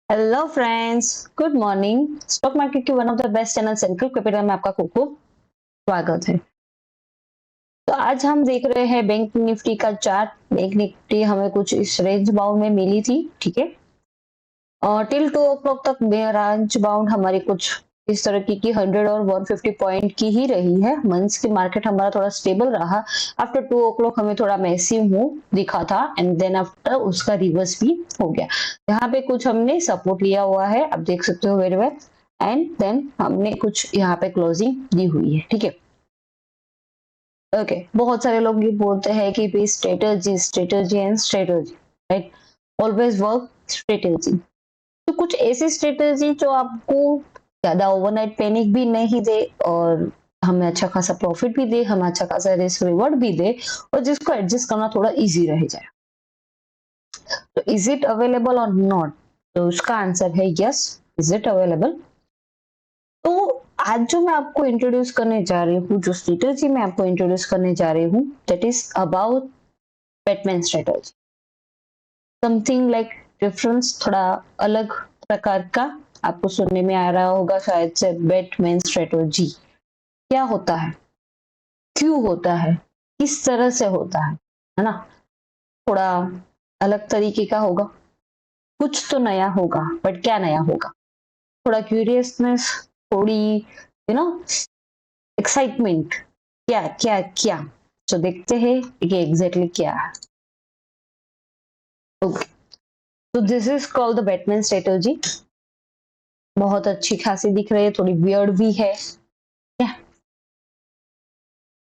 Hello friends, good morning. Stock market के one of the best channel Central Capital में आपका खूब खूब स्वागत है। तो आज हम देख रहे हैं बैंक निफ्टी का चार्ट। बैंक निफ्टी हमें कुछ इस रेंज बाउंड में मिली थी, ठीक है। और टिल 2 o'clock तक रेंज बाउंड हमारी कुछ इस तरह की 100 और 150 पॉइंट की ही रही है। मंथ्स की मार्केट हमारा थोड़ा स्टेबल रहा। आफ्टर 2 o'clock हमें थोड़ा मैसिव मूव दिखा था एंड देन आफ्टर उसका रिवर्स भी हो गया। यहाँ पे कुछ हमने सपोर्ट लिया हुआ है, आप देख सकते हो वेरी वेल। एंड देन हमने कुछ यहाँ पे क्लोजिंग दी हुई है, ठीक है। ओके, बहुत सारे लोग ये बोलते हैं कि भी strategy strategy and strategy, right. Always work strategy. तो कुछ ऐसी स्ट्रेटेजी जो आपको ज्यादा ओवरनाइट पैनिक भी नहीं दे और हमें अच्छा खासा प्रॉफिट भी दे, हमें अच्छा खासा रिस्क रिवॉर्ड भी दे और जिसको एडजस्ट करना थोड़ा इजी रह जाए। तो इज इट अवेलेबल और नॉट? तो उसका आंसर है यस, इज इट अवेलेबल। तो आज जो मैं आपको इंट्रोड्यूस करने जा रही हूँ, जो स्ट्रेटेजी मैं आपको इंट्रोड्यूस करने जा रही हूँ, that is about Batman strategy. Something like difference, थोड़ा अलग प्रकार का आपको सुनने में आ रहा होगा शायद से। बैटमैन स्ट्रेटेजी क्या होता है, क्यों होता है, किस तरह से होता है ना। थोड़ा अलग तरीके का होगा, कुछ तो नया होगा, बट क्या नया होगा? थोड़ा क्यूरियसनेस, थोड़ी नो एक्साइटमेंट, क्या क्या क्या। तो देखते हैं कि एग्जैक्टली क्या है। ओके, तो this is called the Batman strategy. बहुत अच्छी खासी दिख रही है, थोड़ी वियर्ड भी है। क्या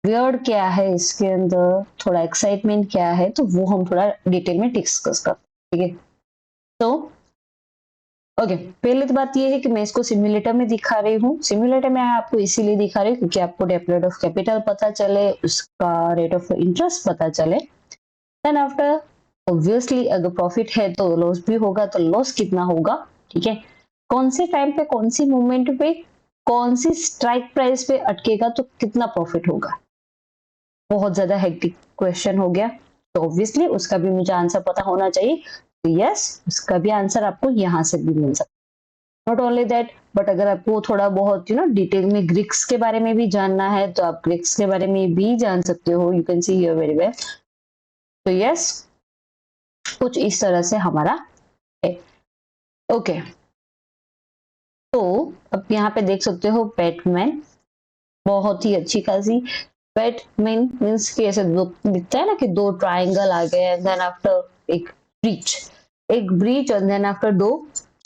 वियर्ड क्या है इसके अंदर, थोड़ा एक्साइटमेंट क्या है, तो वो हम थोड़ा डिटेल में डिस्कस करते हैं, ठीक है। तो ओके, पहले तो बात ये है कि मैं इसको सिम्युलेटर में दिखा रही हूँ। सिम्युलेटर में आपको इसीलिए दिखा रही हूँ क्योंकि आपको रेट ऑफ कैपिटल पता चले, उसका रेट ऑफ इंटरेस्ट पता चले। देन आफ्टर ऑब्वियसली अगर प्रॉफिट है तो लॉस भी होगा, तो लॉस कितना होगा, ठीक है। कौन से टाइम पे, कौन सी मूवमेंट पे, कौन सी स्ट्राइक प्राइस पे अटकेगा तो कितना प्रॉफिट होगा। बहुत ज्यादा हेक्टिक क्वेश्चन हो गया, तो ऑब्वियसली उसका भी मुझे आंसर पता होना चाहिए। तो यस, उसका भी आंसर आपको यहाँ से भी मिल सकता है। नॉट ओनली दैट, बट अगर आपको थोड़ा बहुत डिटेल में ग्रीक्स के बारे में भी जानना है तो आप ग्रीक्स के बारे में भी जान सकते हो। You can see here very well. तो यस, कुछ इस तरह से हमारा है। ओके, तो अब यहाँ पे देख सकते हो बैटमैन, बहुत ही अच्छी खासी। बैटमैन मीन्स कि ऐसे दो दिखता है ना कि दो ट्राइंगल आ गए, देन आफ्टर एक ब्रीच, एक ब्रीच और देन आफ्टर दो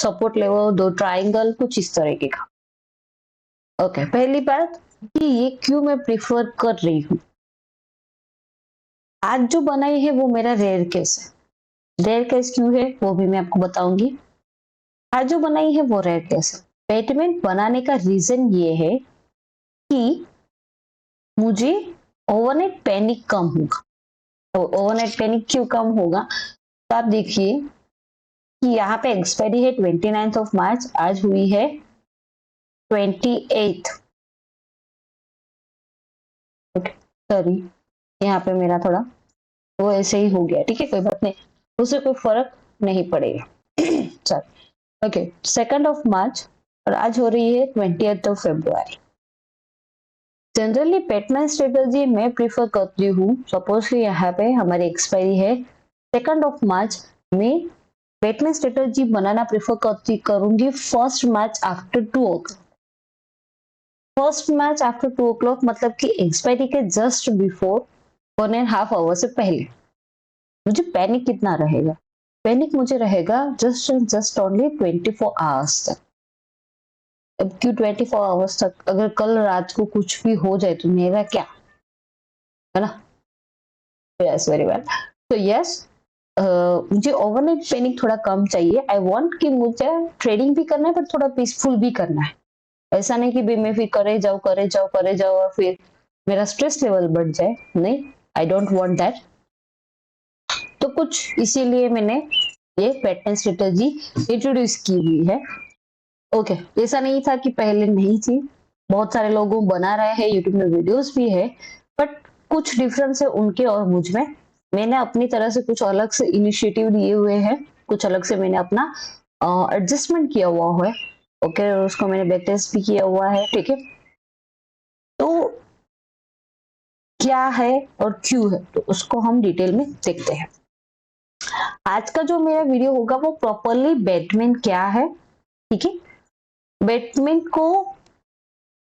सपोर्ट लेवल, दो ट्राइंगल, कुछ इस तरीके का। ओके, पहली बात कि ये क्यों मैं प्रिफर कर रही हूँ। आज जो बनाई है वो मेरा रेयर केस है। रेयर केस क्यों है वो भी मैं आपको बताऊंगी। आज जो बनाई है वो रेयर केस है। बैटमैन बनाने का रीजन ये है कि मुझे ओवरनाइट पैनिक कम होगा। तो ओवरनाइट पैनिक क्यों कम होगा, तो आप देखिए कि यहाँ पे एक्सपायरी है 29 मार्च, आज हुई है 28। ओके, सॉरी, यहाँ पे मेरा थोड़ा वो ऐसे ही हो गया, ठीक है, कोई बात नहीं, उससे कोई फर्क नहीं पड़ेगा। चल, ओके, 2 मार्च और आज हो रही है 20 फरवरी। जनरली बैटमैन स्ट्रेटजी मैं प्रीफर करती हूँ। सपोज कि यहाँ पे हमारी एक्सपायरी है 2 मार्च में, बैटमैन स्ट्रेटजी बनाना प्रेफर करूंगी 1 मार्च आफ्टर 2 o'clock। 1 मार्च आफ्टर 2 o'clock मतलब कि एक्सपायरी के जस्ट बिफोर 1.5 आवर से पहले मुझे पैनिक कितना रहेगा। पैनिक मुझे रहेगा जस्ट ओनली 24 आवर्स तक। अब क्यों 24 आवर्स तक, अगर कल रात को कुछ भी हो जाए तो मेरा क्या, है ना। Yes, very well. तो यस, मुझे ओवरनाइट पैनिक थोड़ा कम चाहिए। आई वांट कि मुझे ट्रेडिंग भी करना है पर थोड़ा पीसफुल भी करना है। ऐसा नहीं कि भी मैं फिर करे जाओ और फिर मेरा स्ट्रेस लेवल बढ़ जाए, नहीं, आई डोंट वांट दैट। तो कुछ इसीलिए मैंने ये पैटर्न स्ट्रेटजी इंट्रोड्यूस की हुई है। ओके, ऐसा नहीं था कि पहले नहीं थी, बहुत सारे लोगों बना रहे हैं, यूट्यूब में वीडियोस भी है, बट कुछ डिफरेंस है उनके और मुझ में। मैंने अपनी तरह से कुछ अलग से इनिशिएटिव लिए हुए हैं, कुछ अलग से मैंने अपना एडजस्टमेंट किया हुआ है। ओके, और उसको मैंने बैक टेस्ट भी किया हुआ है। ठीक है, तो क्या है और क्यों है तो उसको हम डिटेल में देखते हैं। आज का जो मेरा वीडियो होगा वो प्रॉपरली बेटमेंट क्या है, ठीक है, बेटमेंट को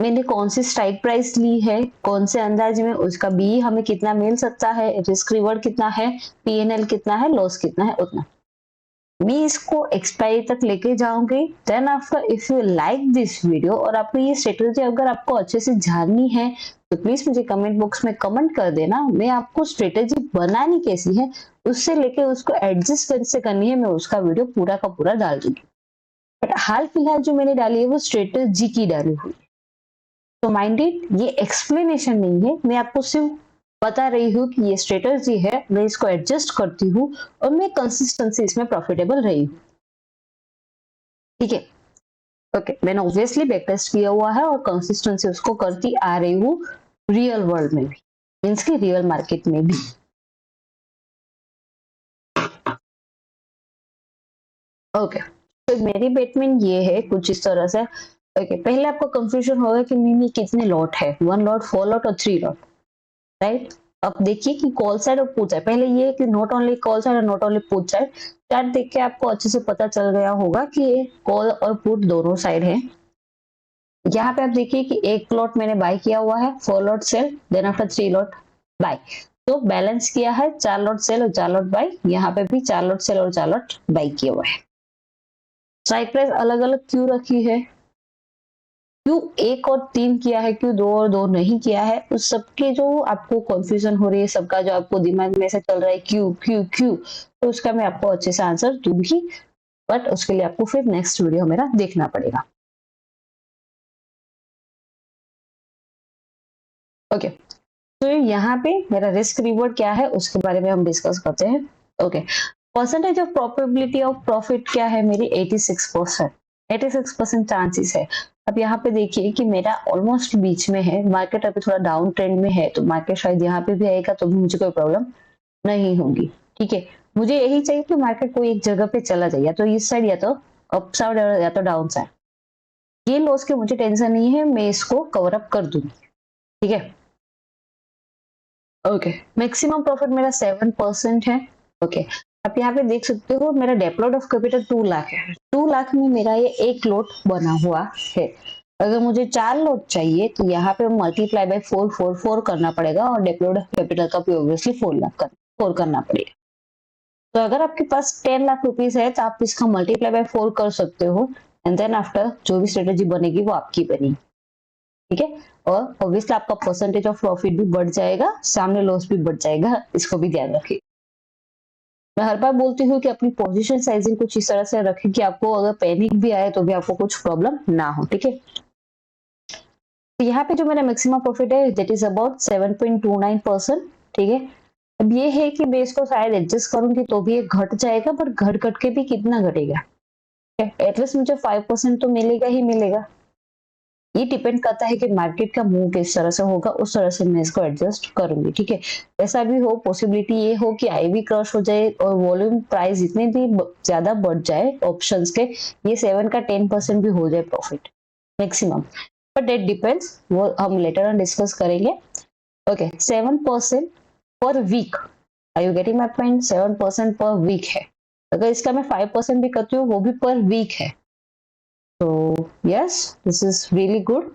मैंने कौन सी स्ट्राइक प्राइस ली है, कौन से अंदाज में उसका बी हमें कितना मिल सकता है, रिस्क रिवॉर्ड कितना है, पीएनएल कितना है, लॉस कितना है, उतना मैं इसको एक्सपायरी तक लेके जाऊंगी। Then after if you like this video और आपको ये स्ट्रेटेजी अगर आपको अच्छे से जाननी है तो प्लीज मुझे कमेंट बॉक्स में कमेंट कर देना। मैं आपको स्ट्रेटेजी बनानी कैसी है उससे लेके उसको एडजस्ट कैसे करनी है मैं उसका वीडियो पूरा का पूरा डाल दूंगी। बट हाल फिलहाल जो मैंने डाली है वो स्ट्रेटेजी की डाली हुई, तो माइंडेड ये एक्सप्लेनेशन नहीं है, मैं आपको सिर्फ बता रही हूँ कि ये स्ट्रेटेजी है, मैं इसको एडजस्ट करती हूँ और मैं कंसिस्टेंसी इसमें प्रॉफिटेबल रही हूँ। ठीक है, ओके, मैंने ऑब्वियसली बैक टेस्ट किया हुआ है और कंसिस्टेंसी उसको करती आ रही हूँ रियल वर्ल्ड में भी, मीन्स की रियल मार्केट में भी। ओके, तो मेरी बेटमेंट ये है कुछ इस तरह से। ओके, पहले आपको कंफ्यूजन होगा कि मिनी कितने लॉट है, 1 लॉट, 4 लॉट और 3 लॉट, राइट। अब देखिए कि कॉल साइड और पुट साइड, पहले ये कि नॉट ओनली कॉल साइड और not only put side, chart देख के आपको अच्छे से पता चल गया होगा कि कॉल और पुट दोनों साइड है। यहाँ पे आप देखिए कि एक लॉट मैंने बाय किया हुआ है, 4 lot sell, then after 3 lot buy, तो बैलेंस किया है 4 लॉट सेल और 4 लॉट बाय, यहाँ पे भी 4 लॉट सेल और 4 लॉट बाय किया हुआ है। स्ट्राइक प्राइस अलग अलग क्यों रखी है, क्यों 1 और 3 किया है, क्यों 2 और 2 नहीं किया है, उस सबके जो आपको कंफ्यूजन हो रही है, सबका जो आपको दिमाग में से चल रहा है क्यों क्यों क्यों, तो उसका मैं आपको अच्छे से आंसर दूंगी, बट उसके लिए आपको फिर नेक्स्ट वीडियो मेरा देखना पड़ेगा। ओके, तो यहाँ पे मेरा रिस्क रिवॉर्ड क्या है उसके बारे में हम डिस्कस करते हैं। Okay, percentage of probability of profit क्या है मेरी 86%, 86% चांसेस है। अब यहाँ पे देखिए कि मेरा ऑलमोस्ट बीच में है, मार्केट अभी थोड़ा डाउन ट्रेंड में है, तो मार्केट शायद यहाँ पे भी आएगा तो भी मुझे कोई प्रॉब्लम नहीं होगी। ठीक है, मुझे यही चाहिए कि मार्केट कोई एक जगह पे चला जाए, या तो इस साइड या तो अप साइड या तो डाउन साइड, ये लॉस की मुझे टेंशन नहीं है, मैं इसको कवर अप कर दूंगी। ठीक है, ओके, मैक्सिमम प्रॉफिट मेरा 7% है। ओके, आप यहाँ पे देख सकते हो मेरा डेप्लॉयड ऑफ कैपिटल 2 लाख है, 2 लाख में मेरा ये एक लोट बना हुआ है। अगर मुझे 4 लोट चाहिए तो यहाँ पे मल्टीप्लाई बाय 4 करना पड़ेगा और डेप्लॉयड ऑफ कैपिटल का भी ऑब्वियसली 4 लाख 4 करना पड़ेगा। तो अगर आपके पास 10 लाख रुपीज है तो आप इसका मल्टीप्लाई बाय 4 कर सकते हो, एंड देन आफ्टर जो भी स्ट्रेटेजी बनेगी वो आपकी बनेगी। ठीक है, और ऑब्वियसली आपका परसेंटेज ऑफ प्रॉफिट भी बढ़ जाएगा, सामने लॉस भी बढ़ जाएगा, इसको भी ध्यान रखिए। मैं हर बार बोलती हूँ कि अपनी पोजीशन साइजिंग कुछ इस तरह से रखें कि आपको अगर पैनिक भी आए तो भी आपको कुछ प्रॉब्लम ना हो। ठीक है, तो यहाँ पे जो मेरा मैक्सिमम प्रॉफिट है दैट इज अबाउट 7.29%। ठीक है, अब ये है कि मैं इसको शायद एडजस्ट करूंगी तो भी ये घट जाएगा, बट घट घट के भी कितना घटेगा, एटलीस्ट मुझे 5% तो मिलेगा ही मिलेगा। ये डिपेंड करता है कि मार्केट का मूव किस तरह से होगा, उस तरह से मैं इसको एडजस्ट करूंगी। ठीक है, ऐसा भी हो, पॉसिबिलिटी ये हो कि आईवी क्रश हो जाए और वॉल्यूम प्राइस इतने भी ज्यादा बढ़ जाए ऑप्शंस के, ये 7 का 10% भी हो जाए profit maximum, but that depends, वो हम लेटर ऑन डिस्कस करेंगे। Okay, 7% per week, are you getting my point, 7% per week है। अगर इसका मैं 5% भी करती हूँ वो भी पर वीक है, तो yes this is really good.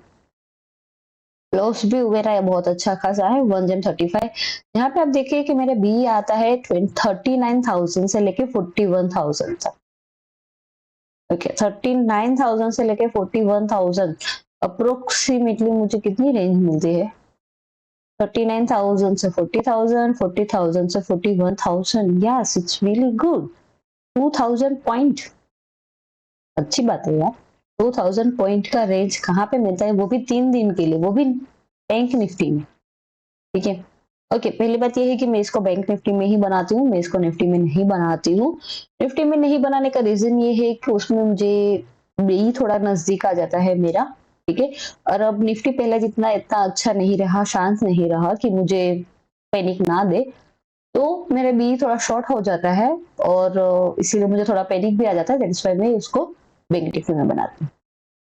Loss भी मेरा बहुत अच्छा खासा है, 1.35। यहाँ पे आप देखिए कि मेरा बी आता है 39,000 से लेके 41,000 तक। ओके, 39,000 से लेके 41,000 अप्रोक्सीमेटली मुझे कितनी रेंज मिलती है, 39,000 से 40,000, 40,000 से 41,000, yes it's really good. 2,000 point, अच्छी बात है यार। 2,000 पॉइंट का रेंज कहाँ पे मिलता है, वो भी 3 दिन के लिए, वो भी बैंक निफ्टी में। ठीक है, ओके, पहली बात ये है कि मैं इसको बैंक निफ्टी में ही बनाती हूँ, मैं इसको निफ्टी में नहीं बनाती हूँ। निफ्टी में नहीं बनाने का रीजन ये है कि उसमें मुझे बी थोड़ा नजदीक आ जाता है मेरा। ठीक है, और अब निफ्टी पहले जितना इतना अच्छा नहीं रहा, शांत नहीं रहा कि मुझे पैनिक ना दे, तो मेरा बी थोड़ा शॉर्ट हो जाता है और इसीलिए मुझे थोड़ा पैनिक भी आ जाता है, दैट्स व्हाई मैं उसको बैंक निफ्टी में बनाती हूँ।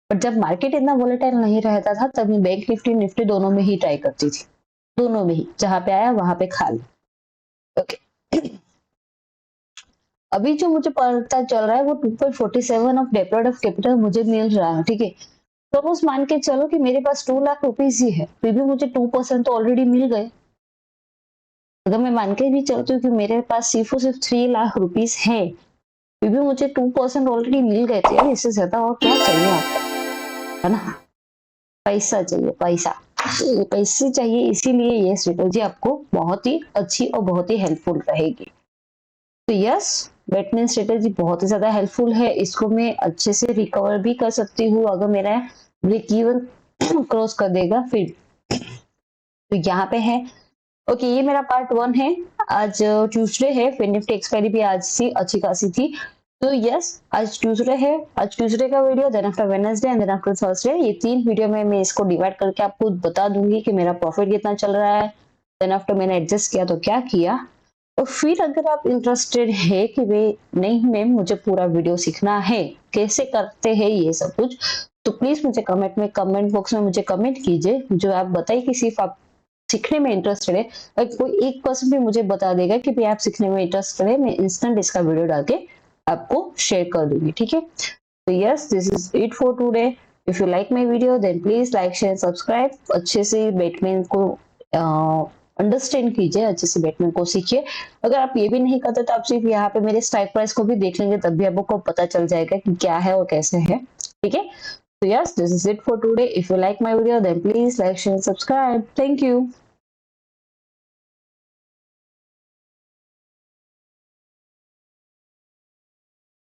बट जब मार्केट इतना वोलेटाइल नहीं रहता था तब मैं बैंक निफ्टी निफ्टी दोनों में ही ट्राई करती थी, दोनों में ही, जहां पे आया वहां पे खा ली। ओके अभी जो मुझे पता चल रहा है वो 2.47 ऑफ डेप्लॉयड ऑफ कैपिटल मुझे मिल रहा है, ठीक है। सपोज मान के चलो कि मेरे पास 2 लाख रुपीज ही है, फिर भी मुझे 2% तो ऑलरेडी मिल गए। अगर मैं मान के भी चलती हूँ कि मेरे पास सिर्फ और सिर्फ 3 लाख रुपीज है, फिर भी मुझे 2% ऑलरेडी मिल गए थे यार, इससे ज्यादा और क्या चाहिए आपको, है ना। पैसा चाहिए, पैसा, पैसे चाहिए, इसीलिए ये स्ट्रेटेजी आपको बहुत ही अच्छी और बहुत ही हेल्पफुल रहेगी। तो यस, बैटमैन स्ट्रेटेजी बहुत ही ज्यादा हेल्पफुल है, इसको मैं अच्छे से रिकवर भी कर सकती हूँ अगर मेरा ब्रेक इवन क्रॉस कर देगा फिर। तो यहाँ पे है, ओके ये मेरा पार्ट 1 है। आज ट्यूसडे है, फिर निफ्टी एक्सपायरी भी आज से अच्छी खासी थी। तो यस आज ट्यूसडे है, आज ट्यूसडे का video, then after Wednesday and then after Thursday, ये 3 वीडियो में मैं इसको डिवाइड करके आपको बता दूंगी कि मेरा प्रॉफिट कितना चल रहा है, देन आफ्टर मैंने एडजस्ट किया तो क्या किया। और फिर अगर आप इंटरेस्टेड है कि वे नहीं मैम मुझे पूरा वीडियो सीखना है, कैसे करते हैं ये सब कुछ, तो प्लीज मुझे कमेंट बॉक्स में मुझे कमेंट कीजिए, जो आप बताइए कि सिर्फ आप सीखने में इंटरेस्टेड है। अगर कोई 1% भी मुझे बता देगा कि भाई आप सीखने में इंटरेस्टेड है, मैं इंस्टेंट इसका वीडियो डाल के आपको शेयर कर दूंगी, ठीक है। तो yes this is it for today. If you like my video then please like share subscribe, अच्छे से बैटमैन को अंडरस्टैंड कीजिए, अच्छे से बैटमैन को सीखिए। अगर आप ये भी नहीं करते तो आप सिर्फ यहाँ पे मेरे स्ट्राइक प्राइस को भी देख लेंगे, तब भी आपको पता चल जाएगा कि क्या है और कैसे है, ठीक है। So yes, this is it for today. If you like my video, then please like, share, subscribe. Thank you.